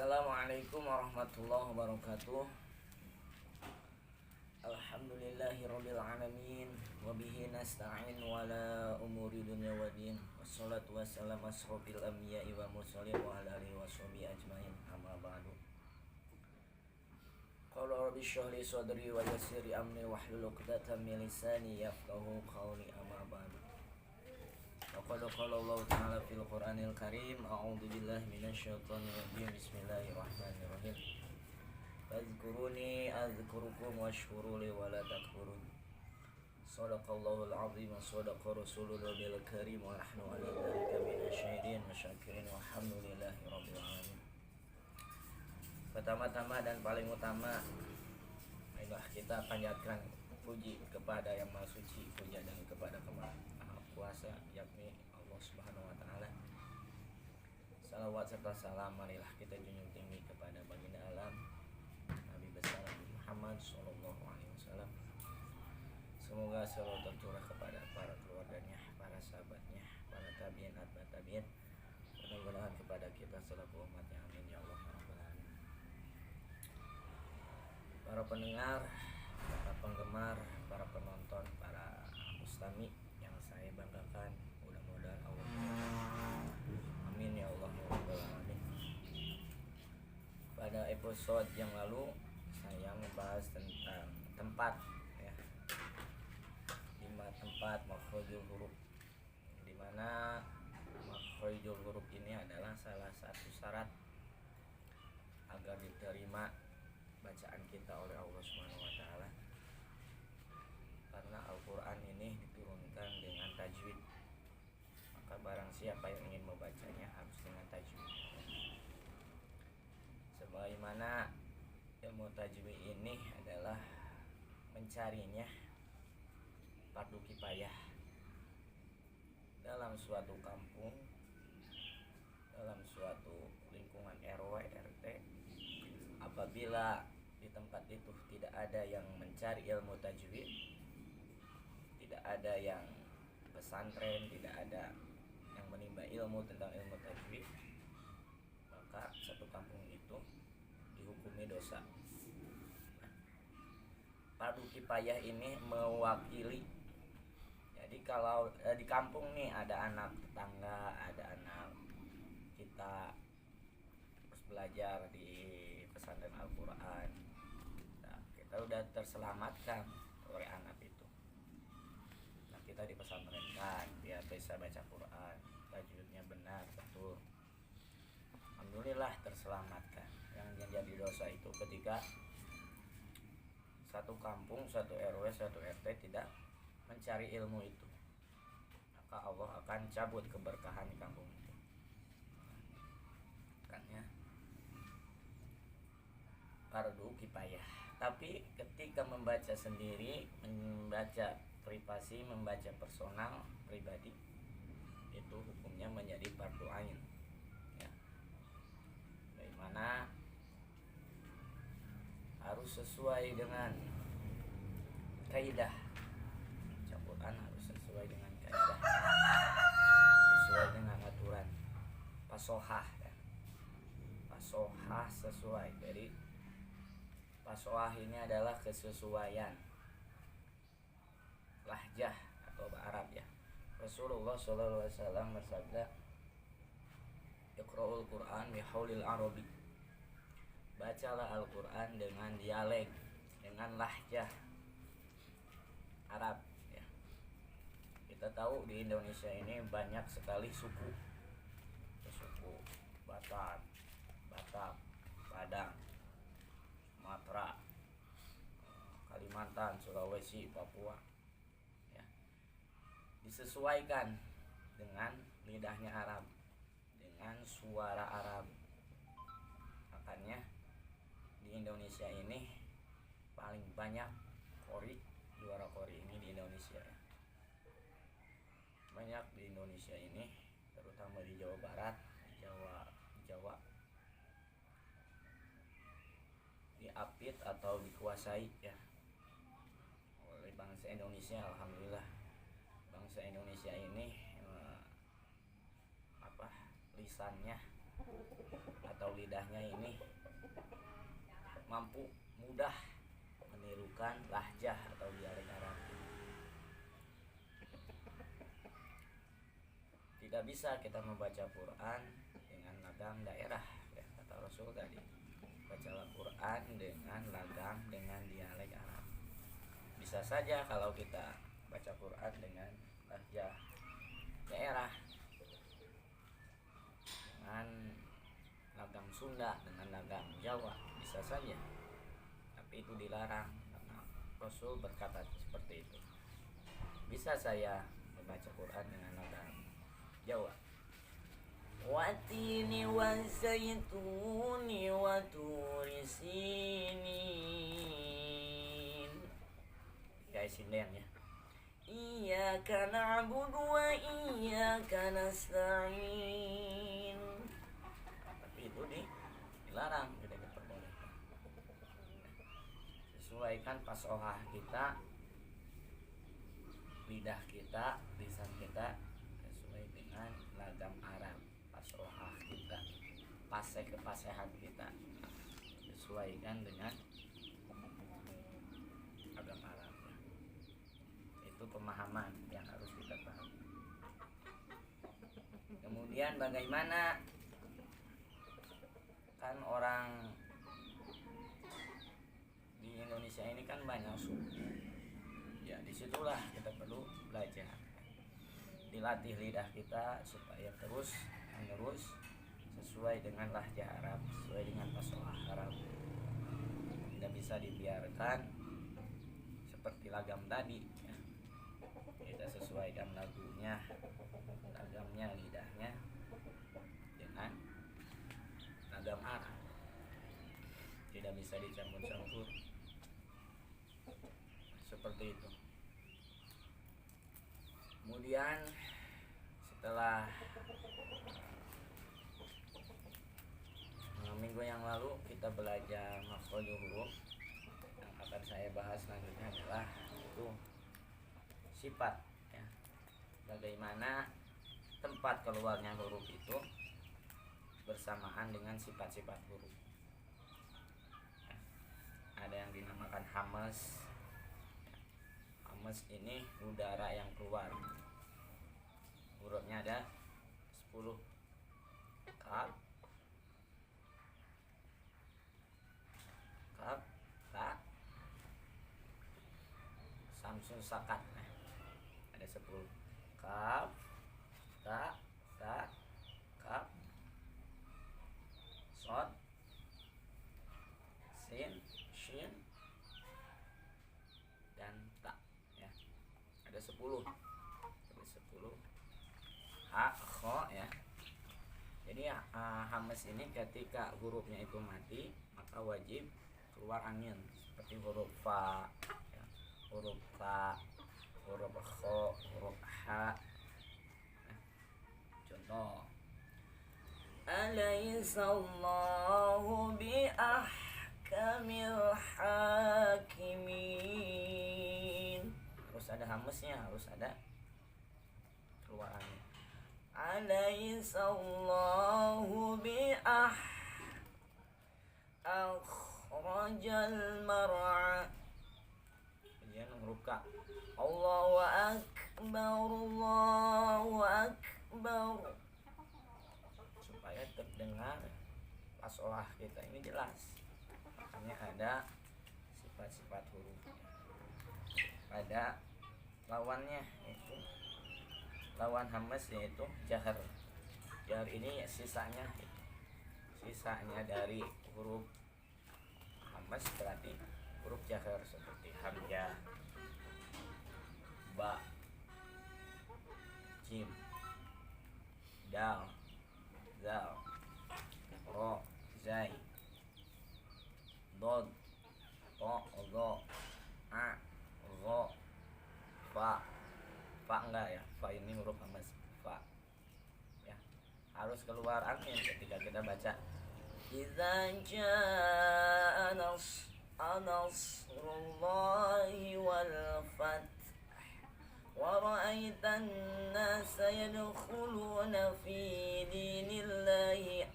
Assalamualaikum warahmatullahi wabarakatuh. Alhamdulillahirabbil alamin wa bihi nasta'in wala umuri dunya waddin. Wassalatu wassalamu asrofil anbiya'i wal mursalin wa ala alihi washabihi ajmain. Amma ba'du. Qala rabbi shrah li sadri wa yassir li amri wahlul 'uqdatam min lisani yafqahu qawli. Amma ba'du. Qala Allah ta'ala fil Qur'anil Karim, a'udzu billahi minasyaitonir rajim. Bismillahirrahmanirrahim. Fazkuruni azkurukum washkuru li wa la takfurun. Shadaqallahul azim wa shadaqa rasulul nabil karim wa nahnu 'ala dzalika minasyahidin wa syakirin walhamdulillahi rabbil alamin. Pertama-tama dan paling utama, marilah kita panjatkan puji kepada Yang Maha Suci, puja dan kepada Maha Kuasa, yakni Allah Subhanahu wa taala. Salawat serta salam marilah kita junjung tinggi kepada baginda alam Nabi besar Muhammad sallallahu alaihi wasallam. Semoga selalu tercurah kepada para keluarganya, para sahabatnya, para tabi'in, atba' tabi'in, mudah-mudahan kepada kita selaku umatnya, amin ya Allah ya rabbal alamin. Para pendengar, para penggemar, para penonton, para mustami yang saya banggakan, mudah-mudahan Allah, amin ya Allah ya rabbal alamin. Pada episode yang lalu saya membahas tentang tempat, ya, 5 tempat makhrajul huruf, di mana makhrajul huruf ini adalah salah satu syarat agar diterima bacaan kita oleh Allah Subhanahu wa taala. Karena Al-Qur'an ini diturunkan dengan tajwid, maka barang siapa yang ingin membacanya harus dengan tajwid. Sebagaimana ilmu tajwid ini adalah mencarinya fardu kifayah dalam suatu kampung, dalam suatu lingkungan RW RT. Apabila di tempat itu tidak ada yang mencari ilmu tajwid, tidak ada yang pesantren, tidak ada yang menimba ilmu tentang ilmu tajwid, maka satu kampung itu dihukumi dosa. Fardu kifayah ini mewakili. Jadi kalau di kampung nih ada anak tetangga, ada anak kita terus belajar di pesantren Al-Quran, nah, kita udah terselamatkan oleh anak itu. Nah, kita di pesantrenkan biar bisa baca Quran, tajwidnya benar, betul. Alhamdulillah terselamatkan. Yang jadi dosa itu ketika satu kampung, satu RW, satu RT tidak mencari ilmu itu, maka Allah akan cabut keberkahan di kampung itu. Makanya fardu kifayah. Tapi ketika membaca sendiri, membaca privasi, membaca personal, pribadi, itu hukumnya menjadi fardu ain, ya. Bagaimana harus sesuai dengan kaidah. Al-Quran harus sesuai dengan kaidah, sesuai dengan aturan fasohah, ya. Fasohah sesuai. Jadi fasohah ini adalah kesesuaian lahjah atau bahasa Arab, ya. Rasulullah SAW bersabda, Iqra'ul Quran bihaulil arabi. Bacalah Al-Quran dengan dialek, dengan lahjah Arab, ya. Kita tahu di Indonesia ini banyak sekali suku. Suku Batak, Padang, Sumatera, Kalimantan, Sulawesi, Papua, ya. Disesuaikan dengan lidahnya Arab, dengan suara Arab. Makanya di Indonesia ini paling banyak juara kori ini di Indonesia, ya. Banyak di Indonesia ini, terutama di Jawa Barat, Jawa diapit atau dikuasai, ya, oleh bangsa Indonesia. Alhamdulillah bangsa Indonesia ini lisannya atau lidahnya ini mampu mudah menirukan lahjah atau dialek Arab. Tidak bisa kita membaca Quran dengan lagam daerah, ya, kata Rasul tadi. Bacalah Quran dengan lagam, dengan dialek Arab. Bisa saja kalau kita baca Quran dengan lahjah daerah, dengan lagam Sunda, dengan lagam Jawa, bisa saja. Tapi itu dilarang karena Rasul berkata seperti itu. Bisa saya membaca Quran dengan lagam Jawa. Watini wa zaituni wa turi sinin. Kayak sinden ya. Iyyaka na'budu wa iyyaka nasta'in. Tapi itu dilarang, tidak diperbolehkan. Sesuaikan fasohah kita, lidah kita, lisan kita sesuai dengan lagam Arab. Fasohah kita, kepasehan kita sesuaikan dengan lagam Arab. Itu pemahaman yang harus kita pahami. Kemudian bagaimana, kan orang di Indonesia ini kan banyak suku, ya disitulah kita perlu belajar, dilatih lidah kita supaya terus menerus sesuai dengan lahjah Arab, sesuai dengan fasohah Arab. Tidak bisa dibiarkan seperti lagam tadi, ya. Kita sesuaikan lagunya, lagamnya, lidahnya dengan lagam Arab. Tidak bisa dicampur-campur seperti itu. Kemudian setelah minggu yang lalu kita belajar makhrajul huruf, yang akan saya bahas selanjutnya adalah itu sifat, ya. Bagaimana tempat keluarnya huruf itu bersamaan dengan sifat-sifat huruf, ya. Ada yang dinamakan hamas. Hamas ini udara yang keluar. Hurufnya ada 10. Kaf, ta, samsun, sakat. Nah, ada 10. Kaf, ta, kaf, sod, sin, shin, dan ta, ya. Ada 10. Ha, kho, ya. Jadi hamas ini ketika hurufnya itu mati, maka wajib keluar angin seperti huruf fa, ya, huruf ta, huruf kho, huruf ha. Nah, contoh, Alaihissallahu biahkamil hakimin. Harus ada hamasnya, harus ada keluar angin. Alaihissallahu akhrajal mar'a. Kemudian huruf ka. Allahu akbar, Allahu akbar. Supaya terdengar fasohah kita ini jelas. Makanya ada sifat-sifat huruf. Ada lawannya, yaitu lawan hamas, yaitu jahar. Jahar ini sisanya dari huruf hamas berarti huruf jahar, seperti hamzah, ba, jim, dal, zal, ro, zai, dod, to, zo, a, ro, fa. Fa enggak, ya, fa ini huruf hamas, fa, ya. Harus keluar angin ketika kita baca. Idza jaa nasrullahi wal fath wa ra'aitan nasa yadkhuluna fi dinillahi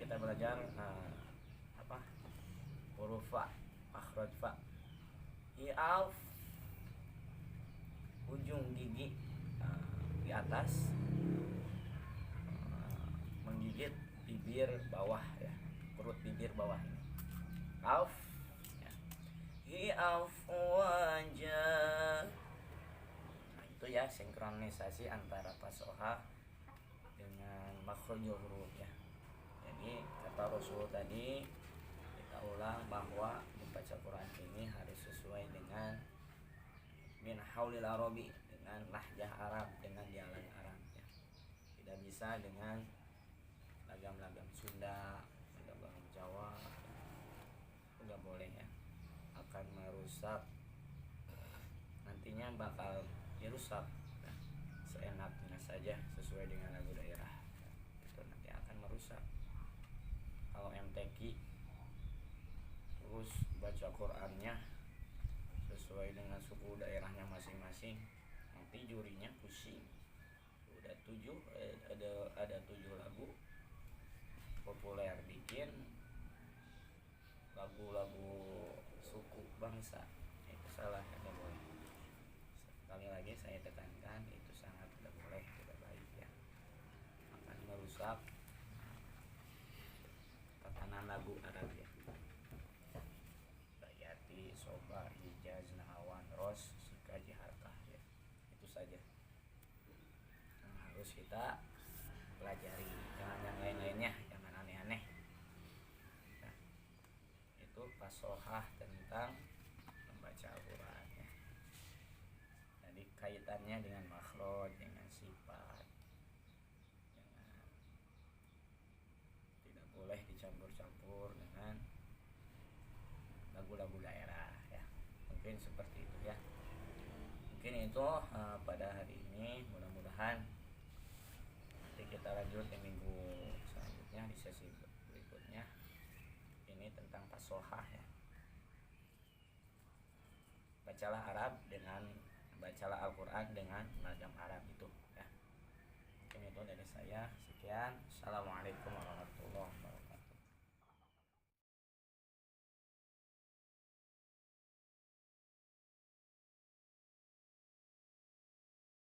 kita belajar apa huruf fa, makhraj fa. I'af, ujung gigi di atas menggigit bibir bawah ya, perut bibir bawah ini. Auf ya. I'af wajah. Nah, itu ya sinkronisasi antara fasoha dengan makhrajul huruf ya. Jadi kata Rasul tadi kita ulang bahwa membaca Quran ini harus sesuai dengan min haulil arabi, dengan lahjah Arab, dengan dialek Arab ya. Tidak bisa dengan lagam-lagam Sunda, lagam-lagam Jawa, nggak boleh ya, akan merusak, nantinya bakal dirusak ya. Seenaknya saja sesuai dengan lagu daerah ya. Itu nanti akan merusak. Kalau MTQ terus baca Qurannya sesuai dengan suku daerahnya masing-masing, nanti jurinya pusing. Udah ada 7 lagu populer, bikin lagu-lagu suku bangsa, itu salah, tidak boleh. Sekali lagi saya tekankan, itu sangat tidak boleh, tidak baik ya, akan merusak tatanan lagu Arab ya. Bayati, Soba, Hijaz, Nahawan, Ros, Sikaji, Harkah ya. Itu saja yang harus kita pelajari, jangan yang lain-lainnya, jangan aneh-aneh ya. Itu fasohah tentang membaca Al-Quran ya. Jadi kaitannya dengan makhraj, dengan sifat, dengan tidak boleh dicampur-campur dengan lagu-lagu daerah ya. Mungkin seperti itu ya. Mungkin itu pada hari ini. Mudah-mudahan nanti kita lanjut di minggu selanjutnya, di sesi berikutnya. Ini tentang fasohah ya. Bacalah Al-Quran dengan lagam Arab itu ya. Mungkin itu dari saya. Sekian. Assalamualaikum warahmatullahi wabarakatuh.